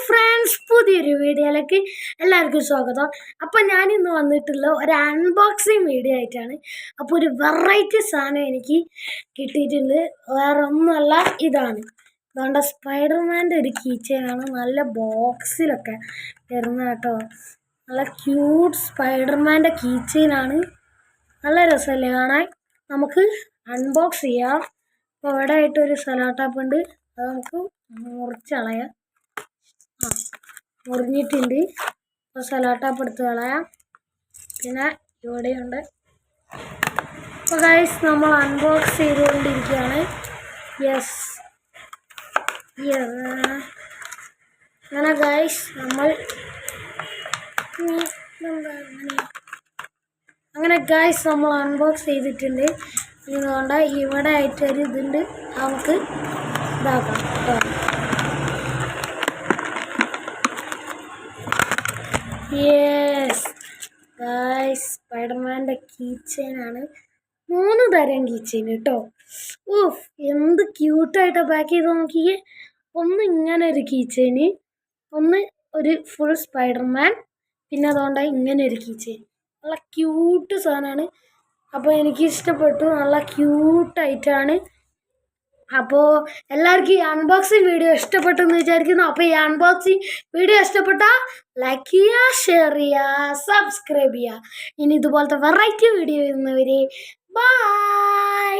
Friends, പുതിയൊരു വീഡിയോയിലേക്ക് എല്ലാവർക്കും സ്വാഗതം. അപ്പോൾ ഞാനിന്ന് വന്നിട്ടുള്ള ഒരു അൺബോക്സിങ് വീഡിയോ ആയിട്ടാണ്. അപ്പോൾ ഒരു വെറൈറ്റി സാധനം എനിക്ക് കിട്ടിയിട്ടുണ്ട്. വേറെ ഒന്നുമല്ല, ഇതാണ് അതുകൊണ്ട് സ്പൈഡർമാൻ്റെ ഒരു കീ ചെയിനാണ്. നല്ല ബോക്സിലൊക്കെ വരുന്ന കേട്ടോ. നല്ല ക്യൂട്ട് സ്പൈഡർമാൻ്റെ കീ ചെയിനാണ്. നല്ല രസമല്ലേ കാണാൻ? നമുക്ക് അൺബോക്സ് ചെയ്യാം. അപ്പോൾ ഇവിടെ ആയിട്ടൊരു സലാട്ടാപ്പ് ഉണ്ട്, അത് നമുക്ക് മുറിച്ചളയാം. മുറിഞ്ഞിട്ടുണ്ട്. അപ്പോൾ സലാട്ടാപ്പ് എടുത്ത് കളയാം. പിന്നെ ഇവിടെയുണ്ട്. അപ്പോൾ ഗൈസ്, നമ്മൾ അൺബോക്സ് ചെയ്തുകൊണ്ടിരിക്കുകയാണ്. അങ്ങനെ ഗൈസ്, നമ്മൾ അൺബോക്സ് ചെയ്തിട്ടുണ്ട്. അതുകൊണ്ട് ഇവിടെ ആയിട്ടൊരു ഇതുണ്ട്, നമുക്ക് ഇതാക്കാം കേട്ടോ. Guys, സ്പൈഡർമാൻ്റെ key ചെയിനാണ്. 3 തരം കീ ചെയിൻ കേട്ടോ. എന്ത് ക്യൂട്ടായിട്ടാണ് പാക്ക് ചെയ്ത് നോക്കിയേ. ഒന്ന് ഇങ്ങനെ ഒരു കീ ചെയിന്, ഒന്ന് ഒരു ഫുൾ സ്പൈഡർമാൻ, പിന്നെ അതുകൊണ്ട് ഇങ്ങനെ ഒരു കീ ചെയിൻ. നല്ല ക്യൂട്ട് സാധനമാണ്. അപ്പോൾ എനിക്ക് ഇഷ്ടപ്പെട്ടു, നല്ല ക്യൂട്ടായിട്ടാണ്. അപ്പോൾ എല്ലാവർക്കും ഈ അൺബോക്സിങ് വീഡിയോ ഇഷ്ടപ്പെട്ടു എന്ന് വിചാരിക്കുന്നു. അപ്പോൾ ഈ അൺബോക്സിങ് വീഡിയോ ഇഷ്ടപ്പെട്ടാൽ ലൈക്ക് ചെയ്യുക, ഷെയർ ചെയ്യുക, സബ്സ്ക്രൈബ് ചെയ്യുക. ഇനി ഇതുപോലത്തെ വെറൈറ്റി വീഡിയോ വരുന്നവരെ ബൈ.